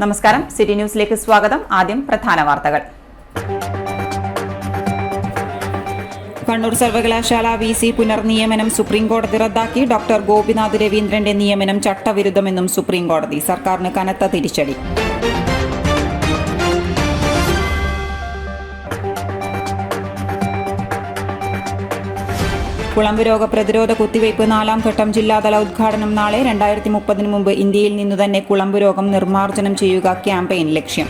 നമസ്കാരം, സിറ്റി ന്യൂസിലേക്ക് സ്വാഗതം. ആദ്യം പ്രധാന വാർത്തകൾ. കണ്ണൂർ സർവകലാശാല VC പുനർനിയമനം സുപ്രീംകോടതി റദ്ദാക്കി. ഡോക്ടർ ഗോപിനാഥ് രവീന്ദ്രന്റെ നിയമനം ചട്ടവിരുദ്ധമെന്നും സുപ്രീംകോടതി. സർക്കാരിന് കനത്ത തിരിച്ചടി. കുളമ്പ് രോഗ പ്രതിരോധ കുത്തിവയ്പ് 4ാം ഘട്ടം ജില്ലാതല ഉദ്ഘാടനം നാളെ. 2030 മുമ്പ് ഇന്ത്യയിൽ നിന്നു തന്നെ കുളമ്പ് രോഗം നിർമ്മാർജ്ജനം ചെയ്യുക ക്യാമ്പയിൻ ലക്ഷ്യം.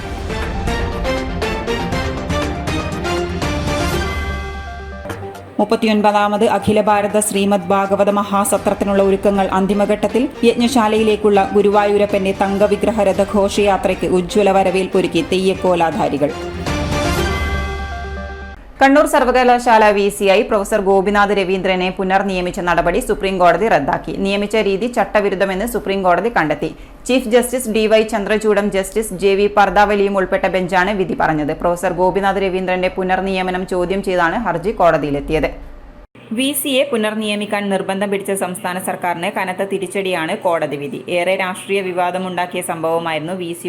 മുപ്പത്തിയൊൻപതാമത് അഖില ഭാരത ശ്രീമദ് ഭാഗവത മഹാസത്രത്തിനുള്ള ഒരുക്കങ്ങൾ അന്തിമഘട്ടത്തിൽ. യജ്ഞശാലയിലേക്കുള്ള ഗുരുവായൂരപ്പന്റെ തങ്കവിഗ്രഹ രഥഘോഷയാത്രയ്ക്ക് ഉജ്ജ്വല വരവേൽപ്പൊരുക്കി തെയ്യക്കോലാധാരികൾ. കണ്ണൂർ സർവകലാശാല VC പ്രൊഫസർ ഗോപിനാഥ് രവീന്ദ്രനെ പുനർനിയമിച്ച നടപടി സുപ്രീംകോടതി റദ്ദാക്കി. നിയമിച്ച രീതി ചട്ടവിരുദ്ധമെന്ന് സുപ്രീംകോടതി കണ്ടെത്തി. ചീഫ് ജസ്റ്റിസ് DY ചന്ദ്രചൂഡും ജസ്റ്റിസ് JV പർദാവലിയും ഉൾപ്പെട്ട ബെഞ്ചാണ് വിധി പറഞ്ഞത്. പ്രൊഫസർ ഗോപിനാഥ് രവീന്ദ്രന്റെ പുനർനിയമനം ചോദ്യം ചെയ്താണ് ഹർജി കോടതിയിലെത്തിയത്. VC പുനർനിയമിക്കാൻ നിർബന്ധം പിടിച്ച സംസ്ഥാന സർക്കാരിന് കനത്ത തിരിച്ചടിയാണ് കോടതി വിധി. ഏറെ രാഷ്ട്രീയ വിവാദമുണ്ടാക്കിയ സംഭവമായിരുന്നു VC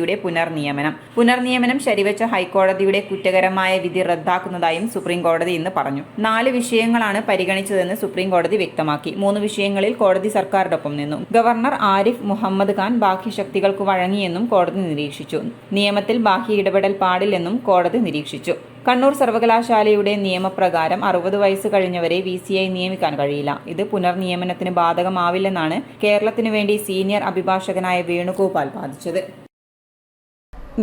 പുനർനിയമനം ശരിവെച്ച ഹൈക്കോടതിയുടെ കുറ്റകരമായ വിധി റദ്ദാക്കുന്നതായും സുപ്രീംകോടതി ഇന്ന് പറഞ്ഞു. 4 വിഷയങ്ങളാണ് പരിഗണിച്ചതെന്ന് സുപ്രീംകോടതി വ്യക്തമാക്കി. 3 വിഷയങ്ങളിൽ കോടതി സർക്കാരിനൊപ്പം നിന്നു. ഗവർണർ ആരിഫ് മുഹമ്മദ് ഖാൻ ബാഹ്യശക്തികൾക്ക് വഴങ്ങിയെന്നും കോടതി നിരീക്ഷിച്ചു. നിയമത്തിൽ ബാഹ്യ ഇടപെടൽ പാടില്ലെന്നും കോടതി നിരീക്ഷിച്ചു. കണ്ണൂർ സർവകലാശാലയുടെ നിയമപ്രകാരം 60 വയസ്സ് കഴിഞ്ഞവരെ VC നിയമിക്കാൻ കഴിയില്ല. ഇത് പുനർനിയമനത്തിന് ബാധകമാവില്ലെന്നാണ് കേരളത്തിനു വേണ്ടി സീനിയർ അഭിഭാഷകനായ വേണുഗോപാൽ വാദിച്ചത്.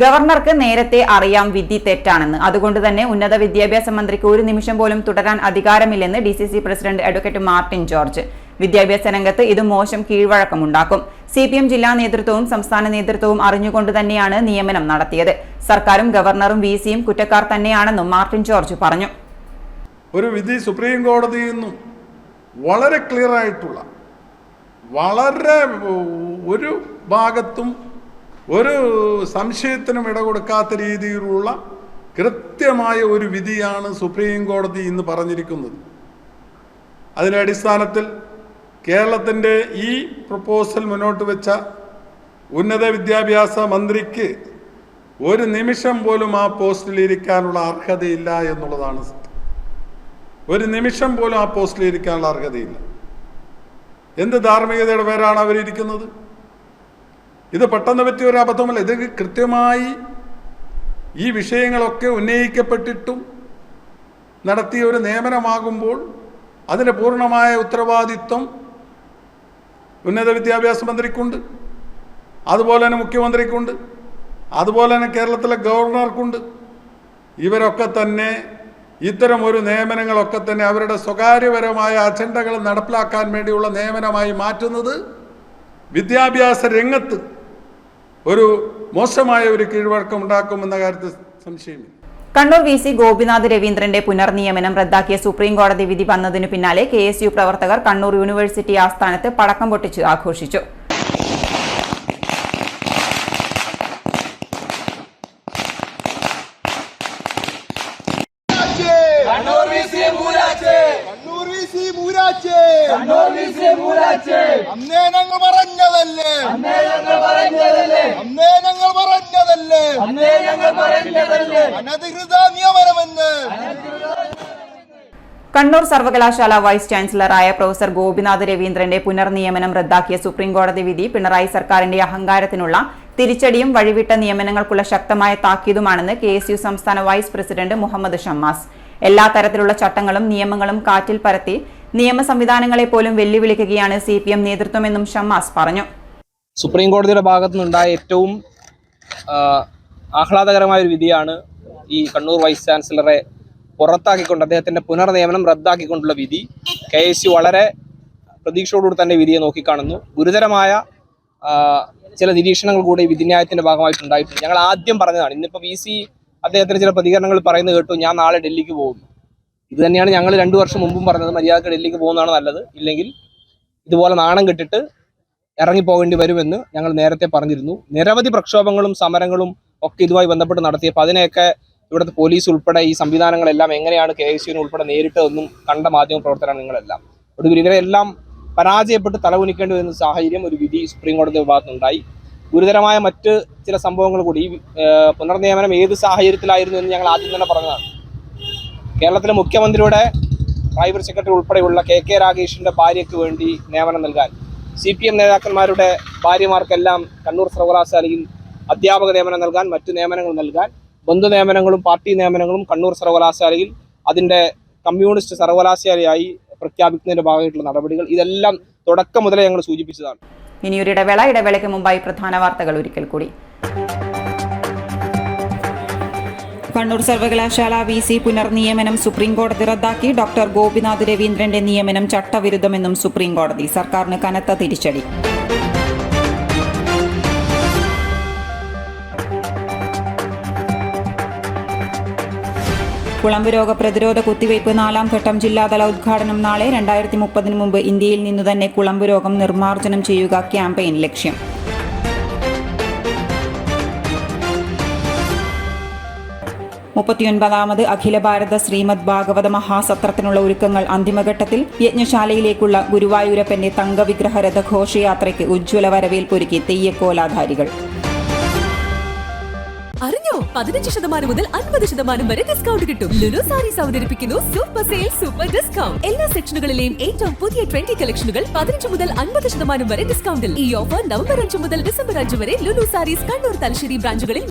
ഗവർണർക്ക് നേരത്തെ അറിയാം വിധി തെറ്റാണെന്ന്. അതുകൊണ്ട് തന്നെ ഉന്നത വിദ്യാഭ്യാസ മന്ത്രിക്ക് ഒരു നിമിഷം പോലും തുടരാൻ അധികാരമില്ലെന്ന് DCC president advocate Martin George. വിദ്യാഭ്യാസ രംഗത്ത് ഇത് മോശം കീഴ്വഴക്കമുണ്ടാക്കും. CPM ജില്ലാ നേതൃത്വവും സംസ്ഥാന നേതൃത്വവും അറിഞ്ഞുകൊണ്ട് തന്നെയാണ് നിയമനം നടത്തിയത്. സർക്കാരും ഗവർണറും VC കുറ്റക്കാർ തന്നെയാണെന്നും മാർട്ടിൻ ജോർജ് പറഞ്ഞു. ഒരു വിധി സുപ്രീം കോടതിയിൽ നിന്നും വളരെ ക്ലിയർ ആയിട്ടുള്ള, വളരെ ഒരു ഭാഗത്തും ഒരു സംശയത്തിനും ഇടകൊടുക്കാത്ത രീതിയിലുള്ള കൃത്യമായ ഒരു വിധിയാണ് സുപ്രീം കോടതി ഇന്ന് പറഞ്ഞിരിക്കുന്നത്. അതിൻ്റെ അടിസ്ഥാനത്തിൽ കേരളത്തിൻ്റെ ഈ പ്രപ്പോസൽ മുന്നോട്ട് വെച്ച ഉന്നത വിദ്യാഭ്യാസ മന്ത്രിക്ക് ഒരു നിമിഷം പോലും ആ പോസ്റ്റിൽ ഇരിക്കാനുള്ള അർഹതയില്ല എന്നുള്ളതാണ് സത്യം. ഒരു നിമിഷം പോലും ആ പോസ്റ്റിൽ ഇരിക്കാനുള്ള അർഹതയില്ല. എന്ത് ധാർമ്മികതയുടെ പേരാണ് അവരിയ്ക്കുന്നത്? ഇത് പെട്ടെന്ന് പറ്റിയ ഒരു അബദ്ധമല്ല. ഇത് കൃത്യമായി ഈ വിഷയങ്ങളൊക്കെ ഉന്നയിക്കപ്പെട്ടിട്ടും നടത്തിയ ഒരു നിയമനമാകുമ്പോൾ അതിൻ്റെ പൂർണ്ണമായ ഉത്തരവാദിത്വം ഉന്നത വിദ്യാഭ്യാസ മന്ത്രിക്കുണ്ട്, അതുപോലെ തന്നെ മുഖ്യമന്ത്രിക്കുണ്ട്, അതുപോലെ തന്നെ കേരളത്തിലെ ഗവർണർക്കുണ്ട്. ഇവരൊക്കെ തന്നെ ഇത്തരം ഒരു നിയമനങ്ങളൊക്കെ തന്നെ അവരുടെ സ്വകാര്യപരമായ അജണ്ടകൾ നടപ്പിലാക്കാൻ വേണ്ടിയുള്ള നിയമനമായി മാറ്റുന്നത് വിദ്യാഭ്യാസ രംഗത്ത് ഒരു മോശമായ ഒരു കീഴ്വഴക്കം ഉണ്ടാക്കുമെന്ന കാര്യത്തിൽ സംശയമില്ല. കണ്ണൂർ VC ഗോപിനാഥ് രവീന്ദ്രന്റെ പുനർനിയമനം റദ്ദാക്കിയ സുപ്രീം കോടതി വിധി വന്നതിനു പിന്നാലെ KSU പ്രവർത്തകർ കണ്ണൂർ യൂണിവേഴ്സിറ്റി ആസ്ഥാനത്ത് പടക്കം പൊട്ടിച്ച് ആഘോഷിച്ചു. അന്നേ ഞങ്ങൾ പറഞ്ഞതല്ലേ, അനധികൃത നിയമനമെന്ന്. കണ്ണൂർ സർവകലാശാല വൈസ് ചാൻസലറായ പ്രൊഫസർ ഗോപിനാഥ് രവീന്ദ്രന്റെ പുനർനിയമനം റദ്ദാക്കിയ സുപ്രീംകോടതി വിധി പിണറായി സർക്കാരിന്റെ അഹങ്കാരത്തിനുള്ള തിരിച്ചടിയും വഴിവിട്ട നിയമനങ്ങൾക്കുള്ള ശക്തമായ താക്കീതുമാണെന്ന് KSU സംസ്ഥാന വൈസ് പ്രസിഡന്റ് മുഹമ്മദ് ഷമ്മാസ്. എല്ലാ തരത്തിലുള്ള ചട്ടങ്ങളും നിയമങ്ങളും കാറ്റിൽ പറത്തി നിയമ സംവിധാനങ്ങളെ പോലും വെല്ലുവിളിക്കുകയാണ് CPM നേതൃത്വമെന്നും ഷമ്മാസ് പറഞ്ഞു. സുപ്രീം കോടതിയുടെ ഭാഗത്തു നിന്നുണ്ടായ ഏറ്റവും ആഹ്ലാദകരമായ ഒരു വിധിയാണ് ഈ കണ്ണൂർ വൈസ് ചാൻസലറെ പുറത്താക്കിക്കൊണ്ട് അദ്ദേഹത്തിന്റെ പുനർനിയമനം റദ്ദാക്കിക്കൊണ്ടുള്ള വിധി. KSU വളരെ പ്രതീക്ഷയോടുകൂടി തന്നെ വിധിയെ നോക്കിക്കാണുന്നു. ഗുരുതരമായ ചില നിരീക്ഷണങ്ങൾ കൂടി വിധിന്യായത്തിന്റെ ഭാഗമായിട്ടുണ്ടായിട്ടുണ്ട്. ഞങ്ങൾ ആദ്യം പറഞ്ഞതാണ്, ഇന്നിപ്പോൾ VC അദ്ദേഹത്തിന് ചില പ്രതികരണങ്ങൾ പറയുന്നത് കേട്ടു, ഞാൻ നാളെ ഡൽഹിക്ക് പോകുന്നു. ഇത് തന്നെയാണ് ഞങ്ങൾ 2 വർഷം മുമ്പും പറഞ്ഞത്, മര്യാദക്ക് ഡൽഹിക്ക് പോകുന്നതാണ് നല്ലത്, ഇല്ലെങ്കിൽ ഇതുപോലെ നാണം കെട്ടിട്ട് ഇറങ്ങിപ്പോകേണ്ടി വരുമെന്ന് ഞങ്ങൾ നേരത്തെ പറഞ്ഞിരുന്നു. നിരവധി പ്രക്ഷോഭങ്ങളും സമരങ്ങളും ഒക്കെ ഇതുമായി ബന്ധപ്പെട്ട് നടത്തിയപ്പോൾ അതിനെയൊക്കെ ഇവിടുത്തെ പോലീസ് ഉൾപ്പെടെ ഈ സംവിധാനങ്ങളെല്ലാം എങ്ങനെയാണ് KSU ഉൾപ്പെടെ നേരിട്ടതെന്നും കണ്ട മാധ്യമ പ്രവർത്തകരാണ് നിങ്ങളെല്ലാം. ഒടുവിൽ ഇവരെല്ലാം പരാജയപ്പെട്ട് തലകുനിക്കേണ്ടി വരുന്ന സാഹചര്യം ഒരു വിധി സുപ്രീം കോടതി ഭാഗത്തുനിന്നുണ്ടായി. ഗുരുതരമായ മറ്റ് ചില സംഭവങ്ങൾ കൂടി. ഈ പുനർനിയമനം ഏത് സാഹചര്യത്തിലായിരുന്നു എന്ന് ഞങ്ങൾ ആദ്യം തന്നെ പറഞ്ഞതാണ്. കേരളത്തിലെ മുഖ്യമന്ത്രിയുടെ പ്രൈവറ്റ് സെക്രട്ടറി ഉൾപ്പെടെയുള്ള KK രാഗേഷിൻ്റെ ഭാര്യയ്ക്ക് വേണ്ടി നിയമനം നൽകാൻ, CPM നേതാക്കന്മാരുടെ ഭാര്യമാർക്കെല്ലാം കണ്ണൂർ സർവകലാശാലയിൽ അധ്യാപക നിയമനം നൽകാൻ, മറ്റു നിയമനങ്ങൾ നൽകാൻ, ബന്ധു നിയമനങ്ങളും പാർട്ടി നിയമനങ്ങളും കണ്ണൂർ സർവകലാശാലയിൽ അതിൻ്റെ കമ്മ്യൂണിസ്റ്റ് സർവകലാശാലയായി പ്രഖ്യാപിക്കുന്നതിൻ്റെ ഭാഗമായിട്ടുള്ള നടപടികൾ, ഇതെല്ലാം തുടക്കം മുതലേ ഞങ്ങൾ സൂചിപ്പിച്ചതാണ്. ഇനിയൊരു ഇടവേളയ്ക്ക് മുമ്പായി പ്രധാന വാർത്തകൾ ഒരിക്കൽ കൂടി. കണ്ണൂർ സർവകലാശാല VC പുനർനിയമനം സുപ്രീംകോടതി റദ്ദാക്കി. ഡോക്ടർ ഗോപിനാഥ് രവീന്ദ്രന്റെ നിയമനം ചട്ടവിരുദ്ധമെന്നും സുപ്രീംകോടതി. സർക്കാരിന് കനത്ത തിരിച്ചടി. കുളമ്പ് രോഗ പ്രതിരോധ കുത്തിവയ്പ് 4ാം ഘട്ടം ജില്ലാതല ഉദ്ഘാടനം നാളെ. 2030 മുമ്പ് ഇന്ത്യയിൽ നിന്നു തന്നെ കുളമ്പ് രോഗം നിർമ്മാർജ്ജനം ചെയ്യുക ക്യാമ്പയിൻ ലക്ഷ്യം. മുപ്പത്തിയൊൻപതാമത് അഖില ഭാരത ശ്രീമദ് ഭാഗവത മഹാസത്രത്തിനുള്ള ഒരുക്കങ്ങൾ അന്തിമഘട്ടത്തിൽ. യജ്ഞശാലയിലേക്കുള്ള ഗുരുവായൂരപ്പന്റെ തങ്കവിഗ്രഹ രഥഘോഷയാത്രയ്ക്ക് ഉജ്ജ്വല വരവേൽപ്പൊരുക്കി തെയ്യക്കോലാധാരികൾ. അറിഞ്ഞോ 15% മുതൽ 50% വരെ ഡിസ്കൗണ്ട് കിട്ടും. ലുലു സാരീസ് അവതരിപ്പിക്കുന്നു സൂപ്പർ സെയിൽ സൂപ്പർ ഡിസ്കൗണ്ട്. എല്ലാ സെക്ഷനുകളിലെയും ഏറ്റവും പുതിയ ട്രെൻഡി കളക്ഷനുകൾ 15 മുതൽ 50% വരെ ഡിസ്കൗണ്ടിൽ. ഈ ഓഫർ നവംബർ 5 മുതൽ ഡിസംബർ 5 വരെ ലുലു സാരീസ് കണ്ണൂർ, തലശ്ശേരി ബ്രാഞ്ചുകളിൽ.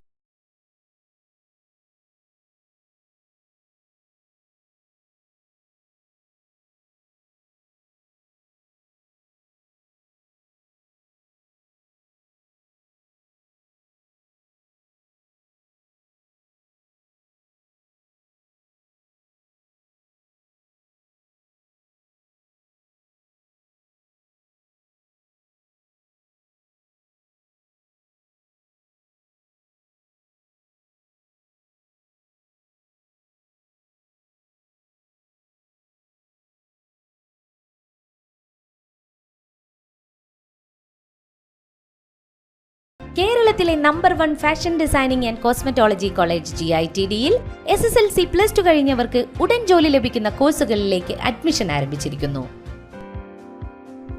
കേരളത്തിലെ number 1 fashion designing and cosmetology college GITDയിൽ SSLC+2 കഴിഞ്ഞവർക്ക് ഉടൻ ജോലി ലഭിക്കുന്ന കോഴ്സുകളിലേക്ക് അഡ്മിഷൻ ആരംഭിച്ചിരിക്കുന്നു.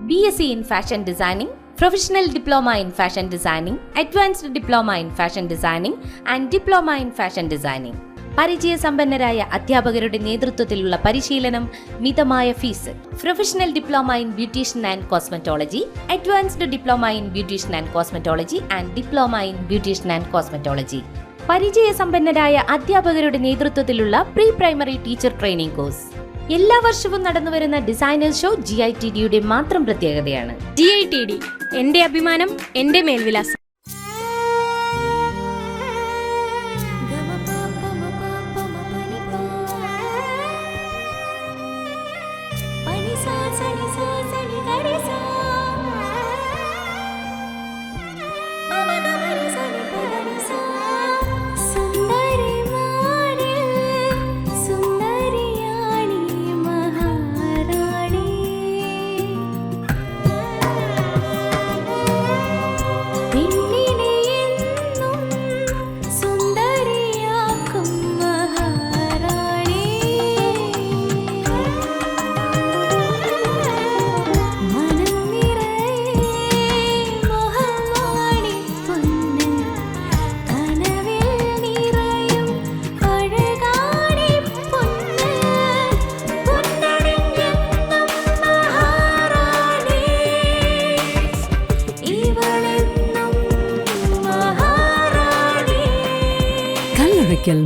BSc in fashion designing, professional diploma in fashion designing, advanced diploma in fashion designing and diploma in fashion designing. പരിചയസമ്പന്നരായ അധ്യാപകരുടെ നേതൃത്വത്തിലുള്ള പരിശീലനം, മിതമായ fees. Professional diploma in beautician and cosmetology, advanced diploma in beautician and cosmetology and diploma in beautician and cosmetology. പരിചയസമ്പന്നരായ അധ്യാപകരുടെ നേതൃത്വത്തിലുള്ള pre primary teacher training course. എല്ലാ വർഷവും നടന്നുവരുന്ന ഡിസൈനേഴ്സ് ഷോ GITDയുടെ മാത്രം പ്രത്യേകതയാണ്. GITD എന്റെ അഭിമാനം, എന്റെ മേൽവിലാസം.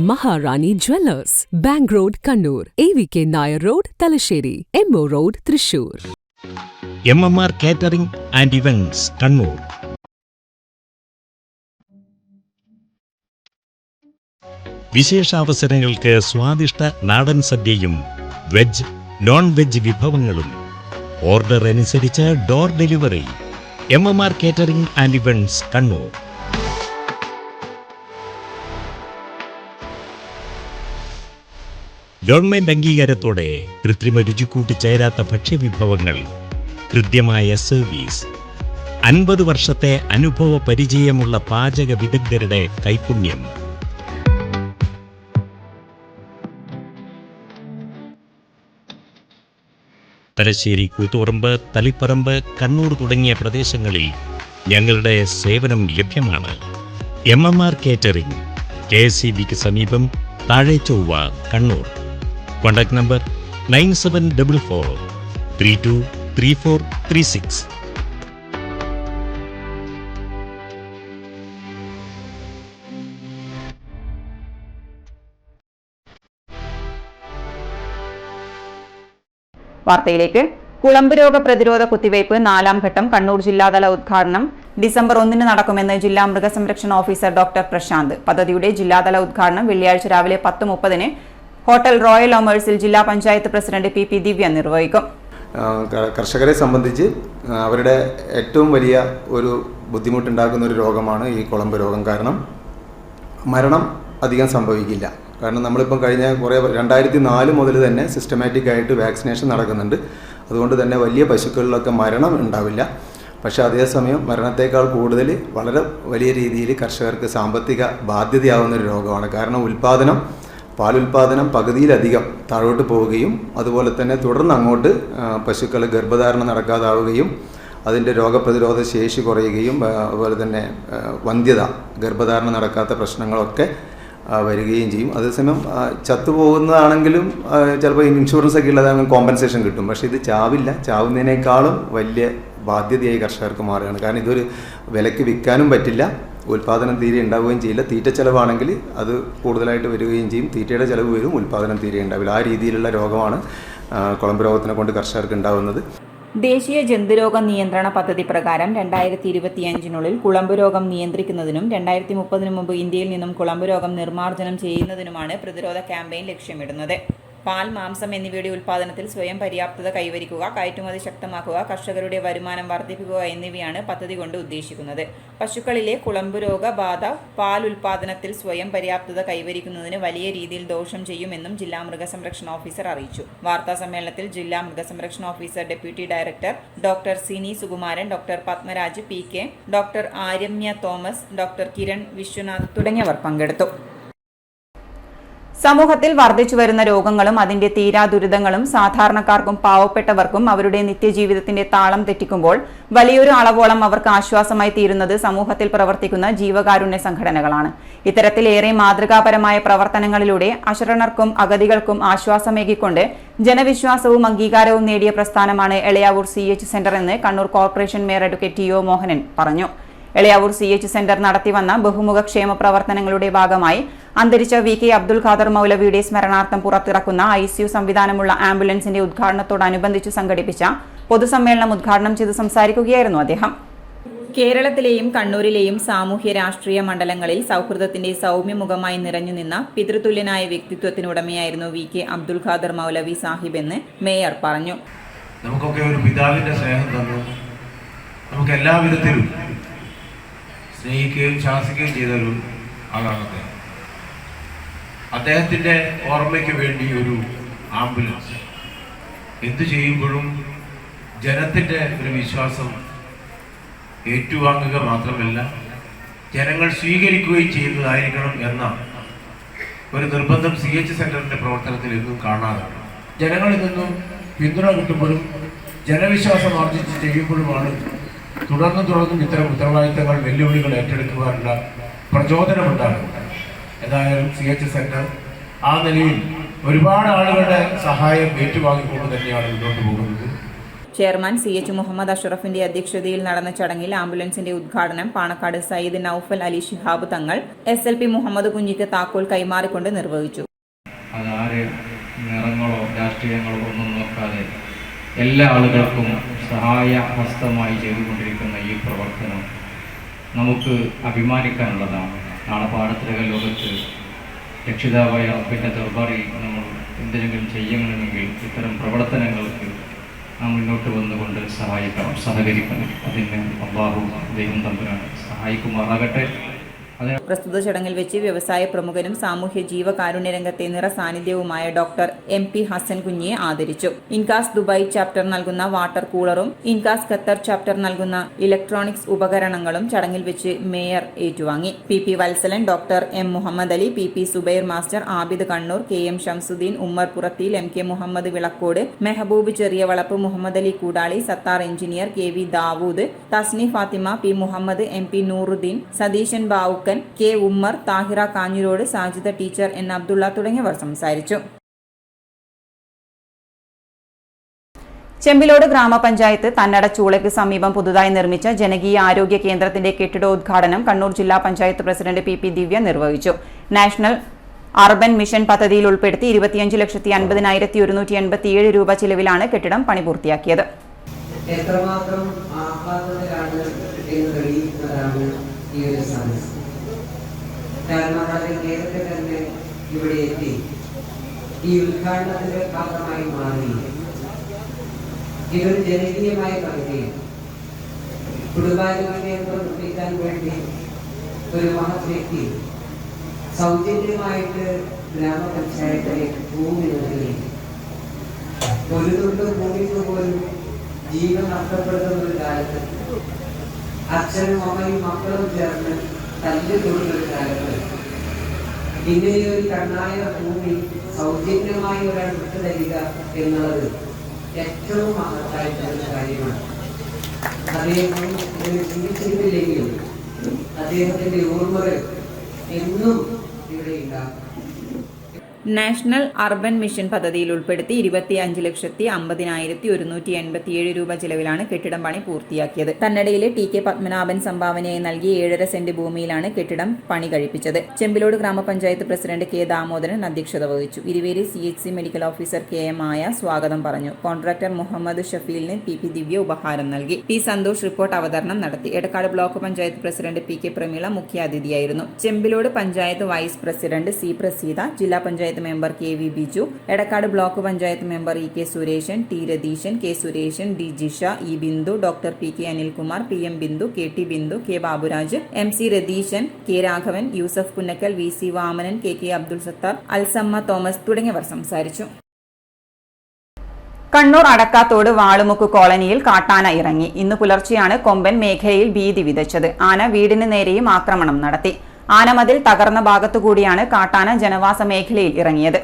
Maharani jewellers, bank road Kannur, AVK Nair road Thalassery, MO road Thrissur. MMR catering and events Kannur. വിശേഷാവസരങ്ങൾക്ക് സ്വാദിഷ്ട നാടൻ സദ്യയും വെജ്, നോൺ വെജ് വിഭവങ്ങളും. ഓർഡർ അനുസരിച്ച് door delivery. MMR catering and events Kannur. Government അംഗീകാരത്തോടെ കൃത്രിമ രുചി കൂട്ടിച്ചേരാത്ത ഭക്ഷ്യവിഭവങ്ങൾ, കൃത്യമായ സർവീസ്, 50 വർഷത്തെ അനുഭവ പരിചയമുള്ള പാചക വിദഗ്ധരുടെ കൈപുണ്യം. തലശ്ശേരി, കൂത്തുപറമ്പ്, തളിപ്പറമ്പ്, കണ്ണൂർ തുടങ്ങിയ പ്രദേശങ്ങളിൽ ഞങ്ങളുടെ സേവനം ലഭ്യമാണ്. MMR കേറ്ററിംഗ്, KSCBക്ക് സമീപം, താഴെ ചൊവ്വ, കണ്ണൂർ. Contact number 9744 323436. വാർത്തയിലേക്ക്. കുളമ്പ് രോഗ പ്രതിരോധ കുത്തിവയ്പ് 4ാം ഘട്ടം കണ്ണൂർ ജില്ലാതല ഉദ്ഘാടനം ഡിസംബർ 1 നടക്കുമെന്ന് ജില്ലാ മൃഗസംരക്ഷണ ഓഫീസർ ഡോക്ടർ പ്രശാന്ത്. പദ്ധതിയുടെ ജില്ലാതല ഉദ്ഘാടനം വെള്ളിയാഴ്ച രാവിലെ 10:30 ഹോട്ടൽ റോയൽ ഒമേഴ്സിൽ ജില്ലാ പഞ്ചായത്ത് പ്രസിഡന്റ് PP ദിവ്യ നിർവഹിക്കും. കർഷകരെ സംബന്ധിച്ച് അവരുടെ ഏറ്റവും വലിയ ഒരു ബുദ്ധിമുട്ടുണ്ടാക്കുന്ന ഒരു രോഗമാണ് ഈ കുളമ്പ് രോഗം. കാരണം മരണം അധികം സംഭവിക്കില്ല. കാരണം നമ്മളിപ്പം കഴിഞ്ഞ 2004 മുതൽ തന്നെ സിസ്റ്റമാറ്റിക് ആയിട്ട് വാക്സിനേഷൻ നടക്കുന്നുണ്ട്. അതുകൊണ്ട് തന്നെ വലിയ പശുക്കളിലൊക്കെ മരണം ഉണ്ടാവില്ല. പക്ഷേ അതേസമയം മരണത്തേക്കാൾ കൂടുതൽ വളരെ വലിയ രീതിയിൽ കർഷകർക്ക് സാമ്പത്തിക ബാധ്യതയാവുന്നൊരു രോഗമാണ്. കാരണം പാലുൽപാദനം പകുതിയിലധികം താഴോട്ട് പോവുകയും അതുപോലെ തന്നെ തുടർന്ന് അങ്ങോട്ട് പശുക്കൾ ഗർഭധാരണം നടക്കാതാവുകയും അതിൻ്റെ രോഗപ്രതിരോധ ശേഷി കുറയുകയും അതുപോലെ തന്നെ വന്ധ്യത, ഗർഭധാരണം നടക്കാത്ത പ്രശ്നങ്ങളൊക്കെ വരികയും ചെയ്യും. അതേസമയം ചത്തുപോകുന്നതാണെങ്കിലും ചിലപ്പോൾ ഇൻഷുറൻസ് ഒക്കെ ഉള്ളതാണെങ്കിൽ കോമ്പൻസേഷൻ കിട്ടും. പക്ഷേ ഇത് ചാവുന്നതിനേക്കാളും വലിയ ബാധ്യതയായി കർഷകർക്ക് മാറുകയാണ്. കാരണം ഇതൊരു വിലയ്ക്ക് വിൽക്കാനും പറ്റില്ല, ഉൽപ്പാദനം തീരെ ഉണ്ടാവുകയും ചെയ്യില്ല. തീറ്റ ചിലവാണെങ്കിൽ അത് കൂടുതലായിട്ട് വരികയും ചെയ്യും. തീറ്റയുടെ ചിലവ് വരും, ഉൽപ്പാദനം തീരെ ഉണ്ടാവില്ല. ആ രീതിയിലുള്ള രോഗമാണ് കുളമ്പ് രോഗത്തിനെ കൊണ്ട് കർഷകർക്ക് ഉണ്ടാവുന്നത്. ദേശീയ ജന്തുരോഗ നിയന്ത്രണ പദ്ധതി പ്രകാരം 2025 കുളമ്പ് രോഗം നിയന്ത്രിക്കുന്നതിനും 2030 മുമ്പ് ഇന്ത്യയിൽ നിന്നും കുളമ്പ് രോഗം നിർമ്മാർജ്ജനം ചെയ്യുന്നതിനുമാണ് പ്രതിരോധ ക്യാമ്പയിൻ ലക്ഷ്യമിടുന്നത്. പാൽ, മാംസം എന്നിവയുടെ ഉൽപ്പാദനത്തിൽ സ്വയം പര്യാപ്തത കൈവരിക്കുക, കയറ്റുമതി ശക്തമാക്കുക, കർഷകരുടെ വരുമാനം വർദ്ധിപ്പിക്കുക എന്നിവയാണ് പദ്ധതി കൊണ്ട് ഉദ്ദേശിക്കുന്നത്. പശുക്കളിലെ കുളമ്പ് രോഗ ബാധ പാൽ ഉൽപ്പാദനത്തിൽ സ്വയം പര്യാപ്തത കൈവരിക്കുന്നതിന് വലിയ രീതിയിൽ ദോഷം ചെയ്യുമെന്നും ജില്ലാ മൃഗസംരക്ഷണ ഓഫീസർ അറിയിച്ചു. വാർത്താ സമ്മേളനത്തിൽ ജില്ലാ മൃഗസംരക്ഷണ officer deputy director doctor Sini Sukumaran, doctor Padmaraj PK, doctor Aryamya Thomas, doctor Kiran Viswanath തുടങ്ങിയവർ പങ്കെടുത്തു. സമൂഹത്തിൽ വർദ്ധിച്ചുവരുന്ന രോഗങ്ങളും അതിന്റെ തീരാ ദുരിതങ്ങളും സാധാരണക്കാർക്കും പാവപ്പെട്ടവർക്കും അവരുടെ നിത്യജീവിതത്തിന്റെ താളം തെറ്റിക്കുമ്പോൾ വലിയൊരു അളവോളം അവർക്ക് ആശ്വാസമായി തീരുന്നത് സമൂഹത്തിൽ പ്രവർത്തിക്കുന്ന ജീവകാരുണ്യ സംഘടനകളാണ്. ഇത്തരത്തിലേറെ മാതൃകാപരമായ പ്രവർത്തനങ്ങളിലൂടെ അശരണർക്കും അഗതികൾക്കും ആശ്വാസമേകിക്കൊണ്ട് ജനവിശ്വാസവും അംഗീകാരവും നേടിയ പ്രസ്ഥാനമാണ് എളയാവൂർ CH സെന്റർ എന്ന് Kannur corporation mayor advocate TO Mohanan പറഞ്ഞു. എളയാവൂർ CH സെന്റർ നടത്തിവന്ന ബഹുമുഖ ക്ഷേമ പ്രവർത്തനങ്ങളുടെ ഭാഗമായി അന്തരിച്ച VK അബ്ദുൽ ഖാദർ മൗലവിയുടെ സ്മരണാർത്ഥം പുറത്തിറക്കുന്ന ICU സംവിധാനമുള്ള ആംബുലൻസിന്റെ ഉദ്ഘാടനത്തോടനുബന്ധിച്ച് സംഘടിപ്പിച്ച പൊതുസമ്മേളനം ഉദ്ഘാടനം ചെയ്ത് സംസാരിക്കുകയായിരുന്നു അദ്ദേഹം. കേരളത്തിലെയും കണ്ണൂരിലെയും സാമൂഹ്യ രാഷ്ട്രീയ മണ്ഡലങ്ങളിൽ സൗഹൃദത്തിന്റെ സൗമ്യമുഖമായി നിറഞ്ഞുനിന്ന പിതൃതുല്യനായ വ്യക്തിത്വത്തിനുടമയായിരുന്നു VK അബ്ദുൽ ഖാദർ മൗലവി സാഹിബ് എന്ന് മേയർ പറഞ്ഞു. നമുക്കൊക്കെ ഒരു പിതാവിന്റെ സ്നേഹം തന്നു നമുക്ക് എല്ലാ വിധത്തിലും സ്നേഹിക്കുകയും ശാസിക്കുകയും ചെയ്തൊരു ആളാണ് അദ്ദേഹം. അദ്ദേഹത്തിൻ്റെ ഓർമ്മയ്ക്ക് വേണ്ടി ഒരു ആംബുലൻസ് എന്തു ചെയ്യുമ്പോഴും ജനത്തിൻ്റെ ഒരു വിശ്വാസം ഏറ്റുവാങ്ങുക മാത്രമല്ല ജനങ്ങൾ സ്വീകരിക്കുകയും ചെയ്യുന്നതായിരിക്കണം എന്ന ഒരു നിർബന്ധം CH സെന്ററിൻ്റെ പ്രവർത്തനത്തിൽ എന്നും കാണാറുണ്ട്. ജനങ്ങളിൽ നിന്നും പിന്തുണ കിട്ടുമ്പോഴും ജനവിശ്വാസം ആർജിച്ച് ചെയ്യുമ്പോഴുമാണ് തുടർന്നും ഇത്തരം ഉത്തരവാദിത്തങ്ങൾ, വെല്ലുവിളികൾ ഏറ്റെടുക്കുവാനുള്ള പ്രചോദനമുണ്ടാകുന്നത്. ഏതായാലും CH സെന്റർ ആ നിലയിൽ ഒരുപാട് ആളുകളുടെ സഹായം ഏറ്റുവാങ്ങിക്കൊണ്ട് തന്നെയാണ് മുന്നോട്ട് പോകുന്നത്. ചെയർമാൻ CH മുഹമ്മദ് അഷ്റഫിന്റെ അധ്യക്ഷതയിൽ നടന്ന ചടങ്ങിൽ ആംബുലൻസിന്റെ ഉദ്ഘാടനം പാണക്കാട് സയ്യിദ് നൌഫൽ അലി ശിഹാബ് തങ്ങൾ SLP മുഹമ്മദ് കുഞ്ഞിക്ക് താക്കോൽ കൈമാറിക്കൊണ്ട് നിർവഹിച്ചു. അതാരെ നിറങ്ങളോ രാഷ്ട്രീയങ്ങളോ ഒന്നും നോക്കാതെ എല്ലാ ആളുകൾക്കും സഹായ ഹസ്തമായി ചെയ്തുകൊണ്ടിരിക്കുന്ന ഈ പ്രവർത്തനം നമുക്ക് അഭിമാനിക്കാനുള്ളതാണ്. നാളെ പാടത്തിരക ലോകത്ത് രക്ഷിതാവായ റബ്ബിൻ്റെ ദർബാറിൽ നമ്മൾ എന്തെങ്കിലും ചെയ്യണമെങ്കിൽ ഇത്തരം പ്രവർത്തനങ്ങൾക്ക് നാം മുന്നോട്ട് വന്നുകൊണ്ട് സഹായിക്കണം, സഹകരിക്കണം. അതിന് അല്ലാഹു ദൈവം തമ്പുരാൻ സഹായിക്കുമാറാകട്ടെ. പ്രസ്തുത ചടങ്ങിൽ വെച്ച് വ്യവസായ പ്രമുഖനും സാമൂഹ്യ ജീവകാരുണ്യ രംഗത്തെ നിറ സാന്നിധ്യവുമായ ഡോക്ടർ MP ഹസൻ കുഞ്ഞിയെ ആദരിച്ചു. ഇൻകാസ് ദുബായ് ചാപ്റ്റർ നൽകുന്ന വാട്ടർ കൂളറും ഇൻകാസ് ഖത്തർ ചാപ്റ്റർ നൽകുന്ന ഇലക്ട്രോണിക്സ് ഉപകരണങ്ങളും ചടങ്ങിൽ വെച്ച് മേയർ ഏറ്റുവാങ്ങി. PP Valsalan, doctor M Muhammad Ali, PP Subair master, Abid Kannur, KM Shamsuddin, Ummer Purathil, MK Muhammad Vilakkode, Mehaboob Cheriyavalappu, Muhammad Ali Koodali, Sathar engineer, KV Dawood, Thasni Fathima, P Muhammad, MP Nooruddin, Satheesan Bavukkan, K Ummer, Thahira Kanhirode, Sajida teacher, N Abdulla തുടങ്ങിയവർ സംസാരിച്ചു. ചെമ്പിലോട് ഗ്രാമപഞ്ചായത്ത് തന്നട ചൂളയ്ക്ക് സമീപം പുതുതായി നിർമ്മിച്ച ജനകീയ ആരോഗ്യ കേന്ദ്രത്തിന്റെ കെട്ടിടോദ്ഘാടനം കണ്ണൂർ ജില്ലാ പഞ്ചായത്ത് പ്രസിഡന്റ് PP ദിവ്യ നിർവഹിച്ചു. നാഷണൽ അർബൻ മിഷൻ പദ്ധതിയിൽ ഉൾപ്പെടുത്തി 25,50,187 രൂപ ചിലവിലാണ് കെട്ടിടം പണി പൂർത്തിയാക്കിയത്. എത്രമാത്രം ആഹ്ലാദത്തിലാണ് എന്ന് തെളിയിക്കുന്നതാണ് ഈ ഒരു സദസ്. കാരണം വളരെ നേരത്തെ തന്നെ ഇവിടെ എത്തി ഈ ഉദ്ഘാടനത്തിന്റെ ഭാഗമായി മാറി ഇതൊരു ജനകീയമായ പദ്ധതി കുടുംബാരോഗ്യ കേന്ദ്രം നിർമ്മിക്കാൻ വേണ്ടി ഒരു മഹത് വ്യക്തി സൗജന്യമായിട്ട് ഗ്രാമപഞ്ചായത്തിലേക്ക് ഭൂമി നൽകി. ഒരു തുണ്ട് ഭൂമിക്ക് പോലും ജീവൻ നഷ്ടപ്പെടുന്ന ഒരു കാലത്ത് അച്ഛനും അമ്മയും മക്കളും ചേർന്ന് തല്ലിക്കൊടുന്ന ഒരു കാലത്ത് ഇങ്ങനെയൊരു കണ്ണായ ഭൂമി സൗജന്യമായി ഒരാൾ വിട്ടു തരിക എന്നുള്ളത് ഏറ്റവും മഹത്തായിട്ടുള്ള കാര്യമാണ്. അദ്ദേഹം ജീവിച്ചിരുന്നില്ലെങ്കിലും അദ്ദേഹത്തിന്റെ ഓർമ്മകൾ എന്നും ഇവിടെ ഉണ്ടാകും. നാഷണൽ അർബൻ മിഷൻ പദ്ധതിയിൽ ഉൾപ്പെടുത്തി 25,50,187 രൂപ ചിലവിലാണ് കെട്ടിടം പണി പൂർത്തിയാക്കിയത്. കന്നഡയിലെ TK പത്മനാഭൻ സംഭാവനയായി നൽകിയ 7.5 സെന്റ് ഭൂമിയിലാണ് കെട്ടിടം പണി കഴിപ്പിച്ചത്. ചെമ്പിലോട് ഗ്രാമപഞ്ചായത്ത് പ്രസിഡന്റ് K ദാമോദരൻ അധ്യക്ഷത വഹിച്ചു. Iruveri CHC medical officer KM Maya സ്വാഗതം പറഞ്ഞു. കോൺട്രാക്ടർ മുഹമ്മദ് ഷഫീലിന് PP ദിവ്യ ഉപഹാരം നൽകി. P സന്തോഷ് റിപ്പോർട്ട് അവതരണം നടത്തി. Edakkad block panchayat president PK Prameela മുഖ്യാതിഥിയായിരുന്നു. Chembilode panchayat vice president C Praseetha, ജില്ലാ panchayat member KV Biju, Edakkad block panchayat member EK Sureshan, T Ratheesan, K Sureshan, D Jisha, E Bindu, doctor PK Anilkumar, PM Bindu, KT Bindu, K Baburaj, MC Ratheesan, K Raghavan, Yusuf Punnakkal, VC Vamanan, KK Abdul Sathar, Alsamma Thomas തുടങ്ങിയവർ സംസാരിച്ചു. കണ്ണൂർ അടക്കാത്തോട് വാളുമുക്ക് കോളനിയിൽ കാട്ടാന ഇറങ്ങി. ഇന്ന് പുലർച്ചെയാണ് കൊമ്പൻ മേഖലയിൽ ഭീതി വിതച്ചത്. ആന വീടിന് നേരെയും ആക്രമണം നടത്തി. ആനമതിൽ തകർന്ന ഭാഗത്തുകൂടിയാണ് കാട്ടാന ജനവാസ മേഖലയിൽ ഇറങ്ങിയത്.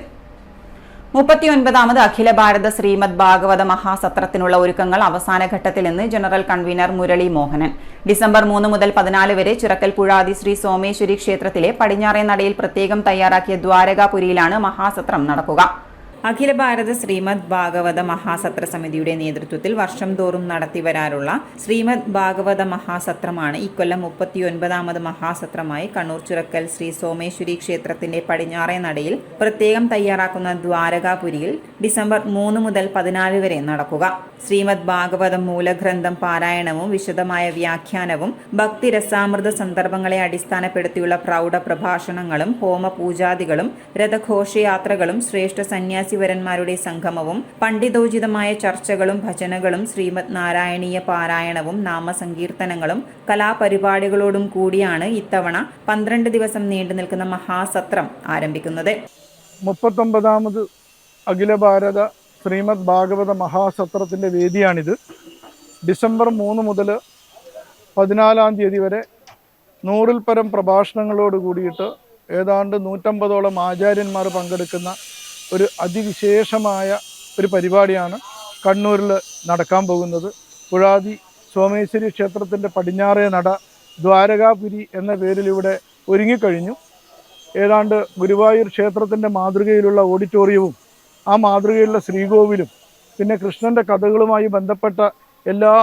39ാമത് അഖില ഭാരത ശ്രീമദ് ഭാഗവത മഹാസത്രത്തിനുള്ള ഒരുക്കങ്ങൾ അവസാന ഘട്ടത്തിലെന്ന് general convener Murali Mohanan. December 3 മുതൽ 14 വരെ ചിറക്കൽ പുഴാതി ശ്രീ സോമേശ്വരി ക്ഷേത്രത്തിലെ പടിഞ്ഞാറേ നടയിൽ പ്രത്യേകം തയ്യാറാക്കിയ ദ്വാരകാപുരിയിലാണ് മഹാസത്രം നടക്കുക. അഖില ഭാരത ശ്രീമദ് ഭാഗവത മഹാസത്ര സമിതിയുടെ നേതൃത്വത്തിൽ വർഷം തോറും നടത്തിവരാറുള്ള ശ്രീമദ് ഭാഗവത മഹാസത്രമാണ് ഇക്കൊല്ലം 39ാമത് മഹാസത്രമായി കണ്ണൂർ ചിറക്കൽ ശ്രീ സോമേശ്വരി ക്ഷേത്രത്തിന്റെ പടിഞ്ഞാറേ നടയിൽ പ്രത്യേകം തയ്യാറാക്കുന്ന ദ്വാരകാപുരിയിൽ ഡിസംബർ 3 മുതൽ 14 വരെ നടക്കുക. ശ്രീമദ് ഭാഗവതം മൂലഗ്രന്ഥം പാരായണവും വിശദമായ വ്യാഖ്യാനവും ഭക്തിരസാമൃത സന്ദർഭങ്ങളെ അടിസ്ഥാനപ്പെടുത്തിയുള്ള പ്രൗഢ പ്രഭാഷണങ്ങളും ഹോമപൂജാദികളും രഥഘോഷയാത്രകളും ശ്രേഷ്ഠ സന്യാസിവരന്മാരുടെ സംഗമവും പണ്ഡിതോചിതമായ ചർച്ചകളും ഭജനകളും ശ്രീമദ് നാരായണീയ പാരായണവും നാമസങ്കീർത്തനങ്ങളും കലാപരിപാടികളോടും കൂടിയാണ് ഇത്തവണ 12 ദിവസം നീണ്ടു നിൽക്കുന്ന മഹാസത്രം ആരംഭിക്കുന്നത്. 39ാമത് അഖില ഭാരത ശ്രീമദ് ഭാഗവത മഹാസത്രത്തിൻ്റെ വേദിയാണിത്. ഡിസംബർ 3 മുതൽ 14 തീയതി വരെ 100-ൽ പരം പ്രഭാഷണങ്ങളോട് കൂടിയിട്ട് ഏതാണ്ട് 150ഓളം ആചാര്യന്മാർ പങ്കെടുക്കുന്ന ഒരു അതിവിശേഷമായ ഒരു പരിപാടിയാണ് കണ്ണൂരിൽ നടക്കാൻ പോകുന്നത്. പുഴാതി സോമേശ്വരി ക്ഷേത്രത്തിൻ്റെ പടിഞ്ഞാറേ നട ദ്വാരകാപുരി എന്ന പേരിൽ ഇവിടെ ഒരുങ്ങിക്കഴിഞ്ഞു. ഏതാണ്ട് ഗുരുവായൂർ ക്ഷേത്രത്തിൻ്റെ മാതൃകയിലുള്ള ഓഡിറ്റോറിയവും ആ മാതൃകയിലുള്ള ശ്രീകോവിലും പിന്നെ കൃഷ്ണൻ്റെ കഥകളുമായി ബന്ധപ്പെട്ട എല്ലാ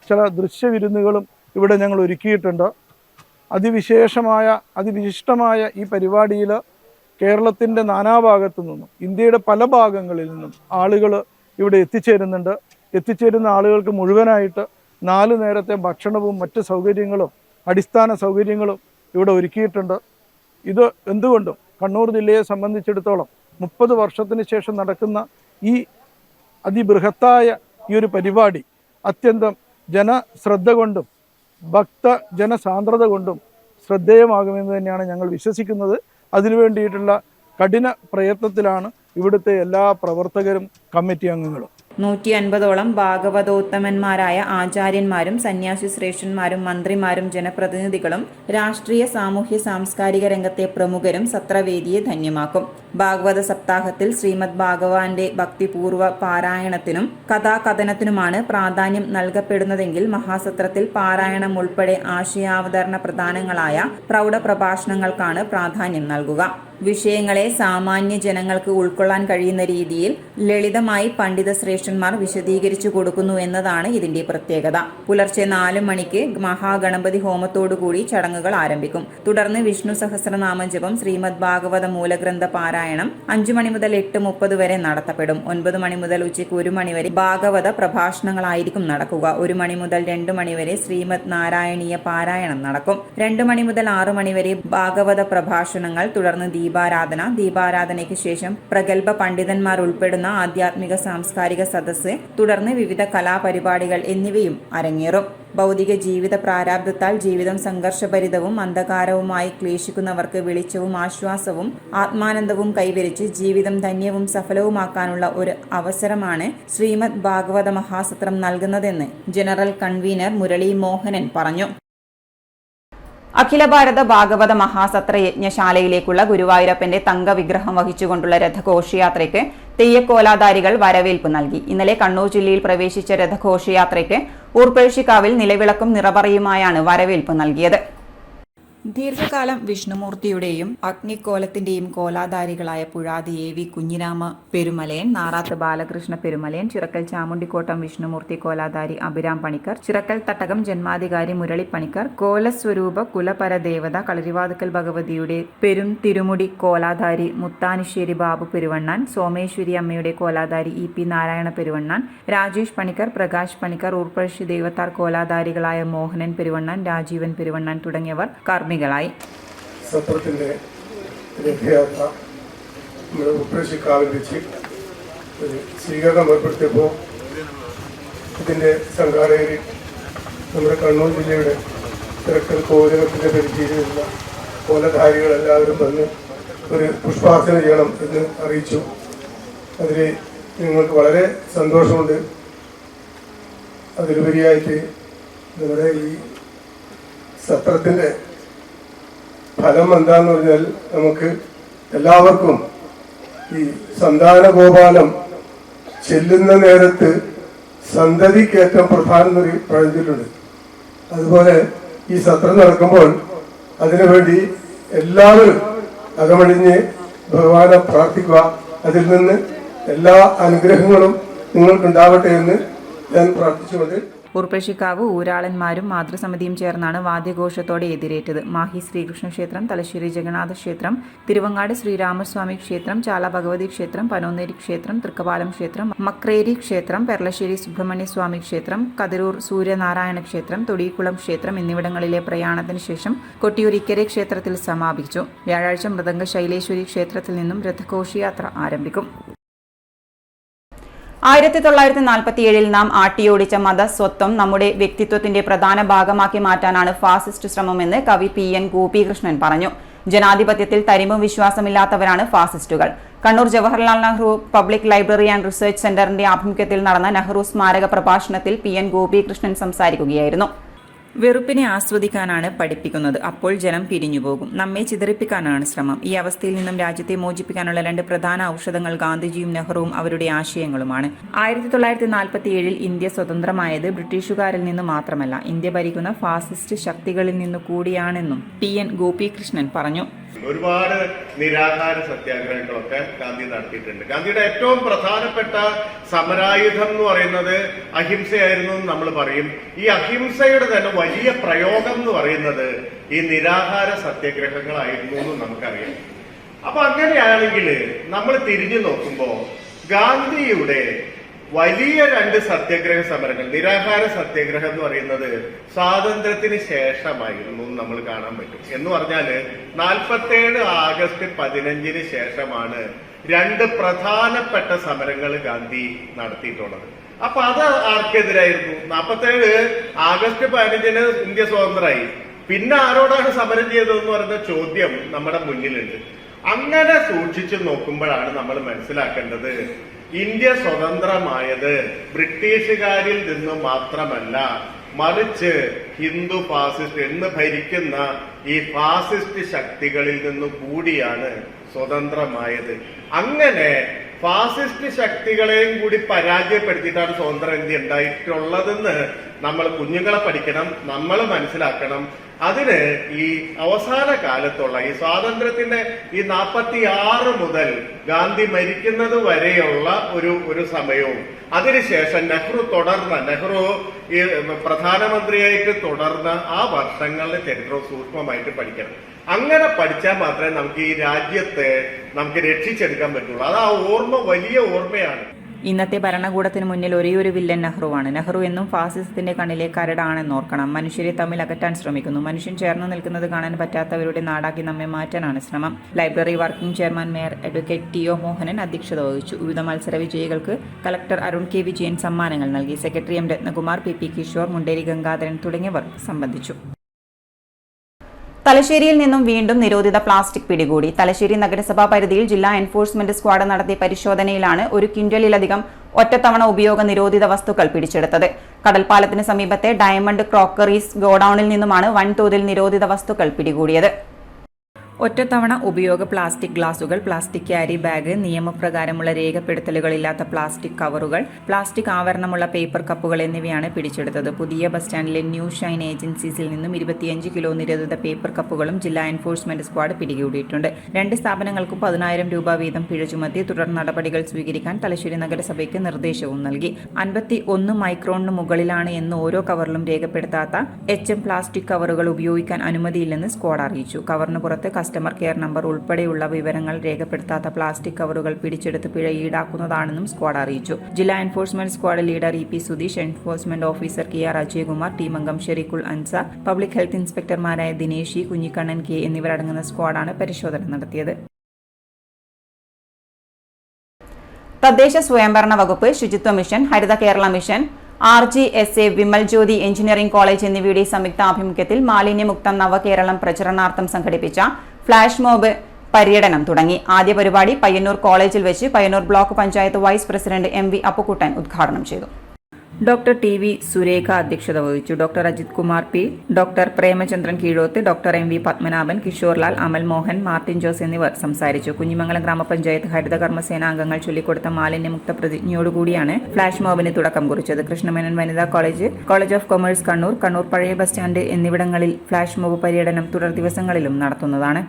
ചില ദൃശ്യവിരുന്നുകളും ഇവിടെ ഞങ്ങൾ ഒരുക്കിയിട്ടുണ്ട്. അതിവിശിഷ്ടമായ ഈ പരിപാടിയിൽ കേരളത്തിൻ്റെ നാനാഭാഗത്തു നിന്നും ഇന്ത്യയുടെ പല ഭാഗങ്ങളിൽ നിന്നും ആളുകൾ ഇവിടെ എത്തിച്ചേരുന്നുണ്ട്. എത്തിച്ചേരുന്ന ആളുകൾക്ക് മുഴുവനായിട്ട് 4 നേരത്തെ ഭക്ഷണവും മറ്റ് സൗകര്യങ്ങളും അടിസ്ഥാന സൗകര്യങ്ങളും ഇവിടെ ഒരുക്കിയിട്ടുണ്ട്. ഇത് എന്തുകൊണ്ടും കണ്ണൂർ ജില്ലയെ സംബന്ധിച്ചിടത്തോളം 30 വർഷത്തിന് ശേഷം നടക്കുന്ന ഈ അതിബൃഹത്തായ ഈ ഒരു പരിപാടി അത്യന്തം ജനശ്രദ്ധ കൊണ്ടും ഭക്ത ജനസാന്ദ്രത കൊണ്ടും ശ്രദ്ധേയമാകുമെന്ന് തന്നെയാണ് ഞങ്ങൾ വിശ്വസിക്കുന്നത്. അതിനു വേണ്ടിയിട്ടുള്ള കഠിന പ്രയത്നത്തിലാണ് ഇവിടുത്തെ എല്ലാ പ്രവർത്തകരും കമ്മിറ്റി അംഗങ്ങളും. 150ഓളം ഭാഗവതോത്തമന്മാരായ ആചാര്യന്മാരും സന്യാസി ശ്രേഷ്ഠന്മാരും മന്ത്രിമാരും ജനപ്രതിനിധികളും രാഷ്ട്രീയ സാമൂഹ്യ സാംസ്കാരിക രംഗത്തെ പ്രമുഖരും സത്രവേദിയെ ധന്യമാക്കും. ഭാഗവത സപ്താഹത്തിൽ ശ്രീമദ് ഭാഗവാന്റെ ഭക്തിപൂർവ്വ പാരായണത്തിനും കഥാകഥനത്തിനുമാണ് പ്രാധാന്യം നൽകപ്പെടുന്നതെങ്കിൽ മഹാസത്രത്തിൽ പാരായണം ഉൾപ്പെടെ ആശയാവതരണ പ്രധാനങ്ങളായ പ്രൗഢപ്രഭാഷണങ്ങൾക്കാണ് പ്രാധാന്യം നൽകുക. വിഷയങ്ങളെ സാമാന്യ ജനങ്ങൾക്ക് ഉൾക്കൊള്ളാൻ കഴിയുന്ന രീതിയിൽ ലളിതമായി പണ്ഡിത ശ്രേഷ്ഠന്മാർ വിശദീകരിച്ചു കൊടുക്കുന്നു എന്നതാണ് ഇതിന്റെ പ്രത്യേകത. പുലർച്ചെ 4 മണിക്ക് മഹാഗണപതി ഹോമത്തോടുകൂടി ചടങ്ങുകൾ ആരംഭിക്കും. തുടർന്ന് വിഷ്ണു സഹസ്രനാമ ജപം, ശ്രീമദ് ഭാഗവത മൂലഗ്രന്ഥ പാരായണം 5 മണി മുതൽ 8:30 വരെ നടത്തപ്പെടും. 9 മണി മുതൽ ഉച്ചയ്ക്ക് 1 മണി വരെ ഭാഗവത പ്രഭാഷണങ്ങളായിരിക്കും നടക്കുക. 1 മണി മുതൽ 2 മണി വരെ ശ്രീമദ് നാരായണീയ പാരായണം നടക്കും. 2 മണി മുതൽ 6 മണി വരെ ഭാഗവത പ്രഭാഷണങ്ങൾ, തുടർന്ന് ദീപാരാധനയ്ക്ക് ശേഷം പ്രഗത്ഭ പണ്ഡിതന്മാർ ഉൾപ്പെടുന്ന ആധ്യാത്മിക സാംസ്കാരിക സദസ്സ്, തുടർന്ന് വിവിധ കലാപരിപാടികൾ എന്നിവയും അരങ്ങേറും. ഭൗതിക ജീവിത പ്രാരാബ്ധത്താൽ ജീവിതം സംഘർഷഭരിതവും അന്ധകാരവുമായി ക്ലേശിക്കുന്നവർക്ക് വെളിച്ചവും ആശ്വാസവും ആത്മാനന്ദവും കൈവരിച്ച് ജീവിതം ധന്യവും സഫലവുമാക്കാനുള്ള ഒരു അവസരമാണ് ശ്രീമദ് ഭാഗവത മഹാസത്രം നൽകുന്നതെന്ന് ജനറൽ കൺവീനർ മുരളി മോഹനൻ പറഞ്ഞു. അഖില ഭാരത ഭാഗവത മഹാസത്ര യജ്ഞശാലയിലേക്കുള്ള ഗുരുവായൂരപ്പന്റെ തങ്കവിഗ്രഹം വഹിച്ചുകൊണ്ടുള്ള രഥഘോഷയാത്രയ്ക്ക് തെയ്യക്കോലാധാരികൾ വരവേൽപ്പ് നൽകി. ഇന്നലെ കണ്ണൂർ ജില്ലയിൽ പ്രവേശിച്ച രഥഘോഷയാത്രയ്ക്ക് ഊർപ്പഴശ്ശിക്കാവിൽ നിലവിളക്കും നിറപറയുമായാണ് വരവേൽപ്പ് നൽകിയത്. ദീർഘകാലം വിഷ്ണുമൂർത്തിയുടെയും അഗ്നിക്കോലത്തിന്റെയും കോലാധാരികളായ പുഴാതി AV കുഞ്ഞിരാമ പെരുമലയൻ, നാറാത്ത് ബാലകൃഷ്ണ പെരുമലയൻ, ചിറക്കൽ ചാമുണ്ടിക്കോട്ടം വിഷ്ണുമൂർത്തി കോലാധാരി അഭിരാം പണിക്കർ, ചിറക്കൽ തട്ടകം ജന്മാധികാരി മുരളി പണിക്കർ, കോലസ്വരൂപ കുലപരദേവത കളരിവാതുക്കൽ ഭഗവതിയുടെ പെരും തിരുമുടി കോലാധാരി മുത്താനിശ്ശേരി ബാബു പെരുവണ്ണാൻ, സോമേശ്വരി അമ്മയുടെ കോലാധാരി EP നാരായണ പെരുവണ്ണാൻ, രാജേഷ് പണിക്കർ, പ്രകാശ് പണിക്കർ, ഊർപ്പഴശ്ശി ദൈവത്താർ കോലാധാരികളായ മോഹനൻ പെരുവണ്ണാൻ, രാജീവൻ പെരുവണ്ണാൻ തുടങ്ങിയവർ കർമ്മികളായി. സത്രത്തിൻ്റെ രഥയാത്ര നമ്മുടെ ഊർപ്പഴശ്ശിക്കാവിൽ വെച്ച് ഒരു സ്വീകരണം ഏർപ്പെടുത്തിയപ്പോൾ ഇതിൻ്റെ സംഘാടകർ നമ്മുടെ കണ്ണൂർ ജില്ലയുടെ തിരക്കൽ കോലകത്തിൻ്റെ പരിചയമുള്ള കോലധാരികളെല്ലാവരും വന്ന് ഒരു പുഷ്പാർച്ചന ചെയ്യണം എന്ന് അറിയിച്ചു. അതിൽ നിങ്ങൾക്ക് വളരെ സന്തോഷമുണ്ട്. അതിലുപരിയായിട്ട് നമ്മുടെ ഈ സത്രത്തിൻ്റെ ഫലം എന്താന്ന് പറഞ്ഞാൽ നമുക്ക് എല്ലാവർക്കും ഈ സന്താന ഗോപാലം ചെല്ലുന്ന നേരത്ത് സന്തതിക്ക് ഏറ്റവും പ്രധാനം എന്നൊരു പഴഞ്ചൊല്ലുണ്ട്. അതുപോലെ ഈ സത്രം നടക്കുമ്പോൾ അതിനുവേണ്ടി എല്ലാവരും അകമഴിഞ്ഞ് ഭഗവാനെ പ്രാർത്ഥിക്കുക. അതിൽ നിന്ന് എല്ലാ അനുഗ്രഹങ്ങളും നിങ്ങൾക്കുണ്ടാവട്ടെ എന്ന് ഞാൻ പ്രാർത്ഥിച്ചുകൊണ്ട് ഊർപ്പഴശ്ശിക്കാവ് ഊരാളന്മാരും മാതൃസമിതിയും ചേർന്നാണ് വാദ്യഘോഷത്തോടെ എതിരേറ്റത്. മാഹി ശ്രീകൃഷ്ണ ക്ഷേത്രം, തലശ്ശേരി ജഗന്നാഥ ക്ഷേത്രം, തിരുവങ്ങാട് ശ്രീരാമസ്വാമി ക്ഷേത്രം, ചാല ഭഗവതി ക്ഷേത്രം, പനോന്നേരി ക്ഷേത്രം, തൃക്കപാലം ക്ഷേത്രം, മക്രേരി ക്ഷേത്രം, പെർളശ്ശേരി സുബ്രഹ്മണ്യസ്വാമി ക്ഷേത്രം, കതിരൂർ സൂര്യനാരായണ ക്ഷേത്രം, തൊടിയക്കുളം ക്ഷേത്രം എന്നിവിടങ്ങളിലെ പ്രയാണത്തിന് ശേഷം കൊട്ടിയൂർ ഇക്കരെ ക്ഷേത്രത്തിൽ സമാപിച്ചു. വ്യാഴാഴ്ച മൃദംഗ ശൈലേശ്വരി ക്ഷേത്രത്തിൽ നിന്നും രഥഘോഷയാത്ര ആരംഭിക്കും. 1947 നാം ആട്ടിയോടിച്ച മതസ്വത്വം നമ്മുടെ വ്യക്തിത്വത്തിന്റെ പ്രധാന ഭാഗമാക്കി മാറ്റാനാണ് ഫാസിസ്റ്റ് ശ്രമമെന്ന് കവി PN ഗോപികൃഷ്ണൻ പറഞ്ഞു. ജനാധിപത്യത്തിൽ തരിമ്പും വിശ്വാസമില്ലാത്തവരാണ് ഫാസിസ്റ്റുകൾ. Kannur Jawaharlal Nehru public library and research സെന്ററിന്റെ ആഭിമുഖ്യത്തിൽ നടന്ന നെഹ്റു സ്മാരക പ്രഭാഷണത്തിൽ PN ഗോപികൃഷ്ണൻ സംസാരിക്കുകയായിരുന്നു. വെറുപ്പിനെ ആസ്വദിക്കാനാണ് പഠിപ്പിക്കുന്നത്, അപ്പോൾ ജനം പിരിഞ്ഞുപോകും. നമ്മെ ചിതറിപ്പിക്കാനാണ് ശ്രമം. ഈ അവസ്ഥയിൽ നിന്നും രാജ്യത്തെ മോചിപ്പിക്കാനുള്ള 2 പ്രധാന ഔഷധങ്ങൾ ഗാന്ധിജിയും നെഹ്റുവും അവരുടെ ആശയങ്ങളുമാണ്. 1947 ഇന്ത്യ സ്വതന്ത്രമായത് ബ്രിട്ടീഷുകാരിൽ നിന്ന് മാത്രമല്ല, ഇന്ത്യ ഭരിക്കുന്ന ഫാസിസ്റ്റ് ശക്തികളിൽ നിന്നു കൂടിയാണെന്നും PN ഗോപികൃഷ്ണൻ പറഞ്ഞു. ഒരുപാട് നിരാഹാര സത്യാഗ്രഹങ്ങളൊക്കെ ഗാന്ധി നടത്തിയിട്ടുണ്ട്. ഗാന്ധിയുടെ ഏറ്റവും പ്രധാനപ്പെട്ട സമരായുധം എന്ന് പറയുന്നത് അഹിംസയായിരുന്നു എന്ന് നമ്മൾ പറയും. ഈ അഹിംസയുടെ തന്നെ വലിയ പ്രയോഗം എന്ന് പറയുന്നത് ഈ നിരാഹാര സത്യാഗ്രഹങ്ങളായിരുന്നു എന്ന് നമുക്കറിയാം. അപ്പൊ അങ്ങനെയാണെങ്കിൽ നമ്മൾ തിരിഞ്ഞു നോക്കുമ്പോൾ ഗാന്ധിയുടെ വലിയ 2 സത്യാഗ്രഹ സമരങ്ങൾ, നിരാഹാര സത്യാഗ്രഹം എന്ന് പറയുന്നത് സ്വാതന്ത്ര്യത്തിന് ശേഷമായിരുന്നു നമ്മൾ കാണാൻ പറ്റും. എന്ന് പറഞ്ഞാല് 47 ആഗസ്റ്റ് 15 ശേഷമാണ് 2 പ്രധാനപ്പെട്ട സമരങ്ങൾ ഗാന്ധി നടത്തിയിട്ടുള്ളത്. അപ്പൊ അത് ആർക്കെതിരായിരുന്നു? 47 ആഗസ്റ്റ് 15 ഇന്ത്യ സ്വതന്ത്രമായി. പിന്നെ ആരോടാണ് സമരം ചെയ്തതെന്ന് പറയുന്ന ചോദ്യം നമ്മുടെ മുന്നിലുണ്ട്. അങ്ങനെ സൂക്ഷിച്ചു നോക്കുമ്പോഴാണ് നമ്മൾ മനസ്സിലാക്കേണ്ടത് ഇന്ത്യ സ്വതന്ത്രമായത് ബ്രിട്ടീഷുകാരിൽ നിന്ന് മാത്രമല്ല, മറിച്ച് ഹിന്ദു ഫാസിസ്റ്റ് എന്ന് ഭരിക്കുന്ന ഈ ഫാസിസ്റ്റ് ശക്തികളിൽ നിന്ന് കൂടിയാണ് സ്വതന്ത്രമായത്. അങ്ങനെ ഫാസിസ്റ്റ് ശക്തികളെയും കൂടി പരാജയപ്പെടുത്തിയിട്ടാണ് സ്വതന്ത്ര ഇന്ത്യ ഉണ്ടായിട്ടുള്ളതെന്ന് നമ്മൾ കുഞ്ഞുങ്ങളെ പഠിക്കണം, നമ്മൾ മനസ്സിലാക്കണം. അതിന് ഈ അവസാന കാലത്തുള്ള ഈ സ്വാതന്ത്ര്യത്തിന്റെ ഈ 46 മുതൽ ഗാന്ധി മരിക്കുന്നത് വരെയുള്ള ഒരു സമയവും അതിനുശേഷം നെഹ്റു ഈ പ്രധാനമന്ത്രിയായിട്ട് തുടർന്ന ആ വർഷങ്ങളുടെ ചരിത്രവും സൂക്ഷ്മമായിട്ട് പഠിക്കണം. അങ്ങനെ പഠിച്ചാൽ മാത്രമേ നമുക്ക് ഈ രാജ്യത്തെ നമുക്ക് രക്ഷിച്ചെടുക്കാൻ പറ്റുള്ളൂ. അത് ആ ഓർമ്മ വലിയ ഓർമ്മയാണ്. ഇന്നത്തെ ഭരണകൂടത്തിന് മുന്നിൽ ഒരേയൊരു വില്ലൻ നെഹ്റുവാണ്. നെഹ്റു എന്നും ഫാസിസത്തിന്റെ കണ്ണിലെ കരടാണെന്നോർക്കണം. മനുഷ്യരെ തമ്മിൽ അകറ്റാൻ ശ്രമിക്കുന്നു. മനുഷ്യൻ ചേർന്ന് നിൽക്കുന്നത് കാണാൻ പറ്റാത്തവരുടെ നാടാക്കി നമ്മെ മാറ്റാനാണ് ശ്രമം. Library working chairman mayor advocate T O Mohanan അധ്യക്ഷത വഹിച്ചു. വിവിധ മത്സര വിജയികൾക്ക് കളക്ടർ അരുൺ കെ വിജയൻ സമ്മാനങ്ങൾ നൽകി. Secretary M Ratnakumar, P Kishore, Munderi Gangadharan തുടങ്ങിയവർ സംബന്ധിച്ചു. തലശ്ശേരിയിൽ നിന്നും വീണ്ടും നിരോധിത പ്ലാസ്റ്റിക് പിടികൂടി. തലശ്ശേരി നഗരസഭാ പരിധിയിൽ ജില്ലാ എൻഫോഴ്സ്മെന്റ് സ്ക്വാഡ് നടത്തിയ പരിശോധനയിലാണ് 1 ക്വിന്റലിലധികം ഒറ്റത്തവണ ഉപയോഗ നിരോധിത വസ്തുക്കൾ പിടിച്ചെടുത്തത്. കടൽപ്പാലത്തിന് സമീപത്തെ ഡയമണ്ട് ക്രോക്കറീസ് ഗോഡൌണിൽ നിന്നുമാണ് വൻതോതിൽ നിരോധിത വസ്തുക്കൾ പിടികൂടിയത്. ഒറ്റത്തവണ ഉപയോഗ പ്ലാസ്റ്റിക് ഗ്ലാസുകൾ, പ്ലാസ്റ്റിക് ക്യാരി ബാഗ്, നിയമപ്രകാരമുള്ള രേഖപ്പെടുത്തലുകളില്ലാത്ത പ്ലാസ്റ്റിക് കവറുകൾ, പ്ലാസ്റ്റിക് ആവരണമുള്ള പേപ്പർ കപ്പുകൾ എന്നിവയാണ് പിടിച്ചെടുത്തത്. പുതിയ ബസ് സ്റ്റാൻഡിലെ ന്യൂ ഷൈൻ ഏജൻസീസിൽ നിന്നും 25 കിലോ നിരോധിത പേപ്പർ കപ്പുകളും ജില്ലാ എൻഫോഴ്സ്മെന്റ് സ്ക്വാഡ് പിടികൂടിയിട്ടുണ്ട്. 2 സ്ഥാപനങ്ങൾക്കും 10,000 രൂപ വീതം പിഴ ചുമത്തി തുടർ നടപടികൾ സ്വീകരിക്കാൻ തലശ്ശേരി നഗരസഭയ്ക്ക് നിർദ്ദേശവും നൽകി. 51 മൈക്രോണിന് മുകളിലാണ് എന്ന് ഓരോ കവറിലും രേഖപ്പെടുത്താത്ത HM പ്ലാസ്റ്റിക് കവറുകൾ ഉപയോഗിക്കാൻ അനുമതിയില്ലെന്ന് സ്ക്വാഡ് അറിയിച്ചു. കവറിന് പുറത്ത് കസ്റ്റമർ കെയർ നമ്പർ ഉൾപ്പെടെയുള്ള വിവരങ്ങൾ രേഖപ്പെടുത്താത്ത പ്ലാസ്റ്റിക് കവറുകൾ പിടിച്ചെടുത്ത് പിഴ ഈടാക്കുന്നതാണെന്നും സ്ക്വാഡ് അറിയിച്ചു. ജില്ലാ enforcement squad leader EP Sudheesh, enforcement officer KR Ajaykumar, team അംഗം ഷെരീഖുൽ അൻസാർ, പബ്ലിക് ഹെൽത്ത് ഇൻസ്പെക്ടർമാരായ ദിനേശി, കുഞ്ഞിക്കണ്ണൻ K എന്നിവരടങ്ങുന്ന സ്ക്വാഡാണ് പരിശോധന നടത്തിയത്. തദ്ദേശ സ്വയംഭരണ വകുപ്പ്, ശുചിത്വ mission, Haritha Kerala mission, RGSA, Vimal Jyothi engineering college എന്നിവയുടെ സംയുക്ത ആഭിമുഖ്യത്തിൽ മാലിന്യമുക്തം നവകേരളം പ്രചരണാർത്ഥം സംഘടിപ്പിച്ച ഫ്ലാഷ് മോബ് പര്യടനം തുടങ്ങി. ആദ്യ പരിപാടി പയ്യന്നൂർ കോളേജിൽ വെച്ച് Payyanur block panchayat vice president MV Appukuttan ഉദ്ഘാടനം ചെയ്തു. ഡോക്ടർ TV സുരേഖ അധ്യക്ഷത വഹിച്ചു. Doctor Ajith Kumar P, doctor Premachandran Keezhoth, doctor MV Padmanabhan, Kishorelal, Amal Mohan, Martin Jose എന്നിവർ സംസാരിച്ചു. കുഞ്ഞിമംഗലം ഗ്രാമപഞ്ചായത്ത് ഹരിത കർമ്മസേന അംഗങ്ങൾ ചൊല്ലിക്കൊടുത്ത മാലിന്യമുക്ത പ്രതിജ്ഞയോടുകൂടിയാണ് ഫ്ലാഷ് മോബിന് തുടക്കം കുറിച്ചത്. കൃഷ്ണമേനോൻ വനിതാ college, college of commerce Kannur, Kannur പഴയ ബസ് സ്റ്റാൻഡ് എന്നിവിടങ്ങളിൽ ഫ്ലാഷ് മോബ് പര്യടനം തുടർ ദിവസങ്ങളിലും നടത്തുന്നതാണ്.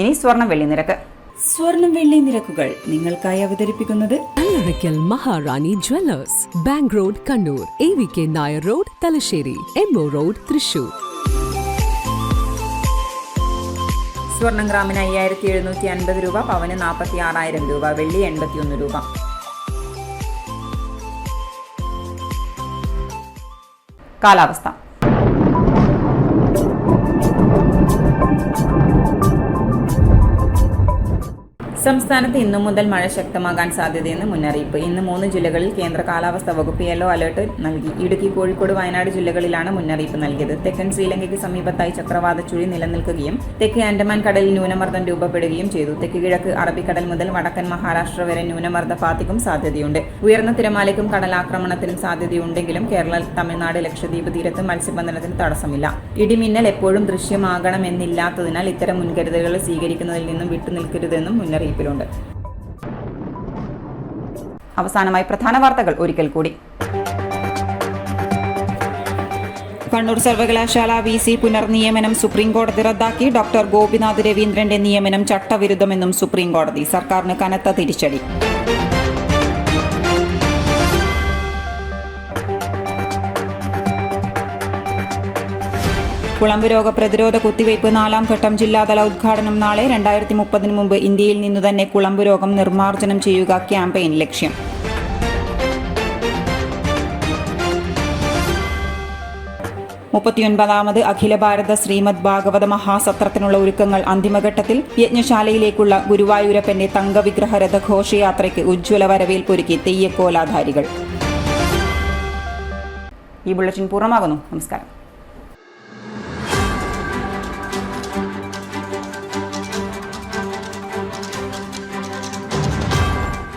ഇനി സ്വർണം വെള്ളി നിരക്ക്. സ്വർണം വെള്ളി നിരക്കുകൾ നിങ്ങൾക്കായി അവതരിപ്പിക്കുന്നത് Allarackal Maharani jewellers, bank road Kannur, AVK Nair road Thalassery, MO road Thrissur. സ്വർണം ഗ്രാമിന് 5750 രൂപ, പവന് 46,000 രൂപ, വെള്ളി 81 രൂപ. കാലാവസ്ഥ. സംസ്ഥാനത്ത് ഇന്നു മുതൽ മഴ ശക്തമാകാൻ സാധ്യതയെന്ന് മുന്നറിയിപ്പ്. ഇന്ന് 3 ജില്ലകളിൽ കേന്ദ്ര കാലാവസ്ഥാ വകുപ്പ് യെല്ലോ അലർട്ട് നൽകി. ഇടുക്കി, കോഴിക്കോട്, വയനാട് ജില്ലകളിലാണ് മുന്നറിയിപ്പ് നൽകിയത്. തെക്കൻ ശ്രീലങ്കയ്ക്ക് സമീപത്തായി ചക്രവാത ചുഴി നിലനിൽക്കുകയും തെക്ക് ആൻഡമാൻ കടലിൽ ന്യൂനമർദ്ദം രൂപപ്പെടുകയും ചെയ്തു. തെക്ക് കിഴക്ക് അറബിക്കടൽ മുതൽ വടക്കൻ മഹാരാഷ്ട്ര വരെ ന്യൂനമർദ്ദപാത്തിക്കും സാധ്യതയുണ്ട്. ഉയർന്ന തിരമാലയ്ക്കും കടലാക്രമണത്തിനും സാധ്യതയുണ്ടെങ്കിലും കേരള, തമിഴ്നാട്, ലക്ഷദ്വീപ് തീരത്ത് മത്സ്യബന്ധനത്തിന് തടസ്സമില്ല. ഇടിമിന്നൽ എപ്പോഴും ദൃശ്യമാകണമെന്നില്ലാത്തതിനാൽ ഇത്തരം മുൻകരുതലുകൾ സ്വീകരിക്കുന്നതിൽ നിന്നും വിട്ടുനിൽക്കരുതെന്നും മുന്നറിയിപ്പ്. അവസാനമായി പ്രധാന വാർത്തകൾ ഒരിക്കൽ കൂടി. കണ്ണൂർ സർവകലാശാല VC പുനർനിയമനം സുപ്രീംകോടതി റദ്ദാക്കി. ഡോക്ടർ ഗോപിനാഥ് രവീന്ദ്രന്റെ നിയമനം ചട്ടവിരുദ്ധമെന്നും സുപ്രീംകോടതി. സർക്കാരിന് കനത്ത തിരിച്ചടി. കുളമ്പ് രോഗ പ്രതിരോധ കുത്തിവയ്പ് 4ാം ഘട്ടം ജില്ലാതല ഉദ്ഘാടനം നാളെ. 2030 മുമ്പ് ഇന്ത്യയിൽ നിന്നു തന്നെ കുളമ്പ് രോഗം നിർമ്മാർജ്ജനം ചെയ്യുക ക്യാമ്പയിൻ ലക്ഷ്യം. മുപ്പത്തിയൊൻപതാമത് അഖില ഭാരത ശ്രീമദ് ഭാഗവത മഹാസത്രത്തിനുള്ള ഒരുക്കങ്ങൾ അന്തിമഘട്ടത്തിൽ. യജ്ഞശാലയിലേക്കുള്ള ഗുരുവായൂരപ്പന്റെ തങ്കവിഗ്രഹ രഥഘോഷയാത്രയ്ക്ക് ഉജ്ജ്വല വരവേൽപ്പൊരുക്കി തെയ്യക്കോലാധാരികൾ. ഈ ബുള്ളറ്റിൻ പൂർണ്ണമാകുന്നു. നമസ്കാരം.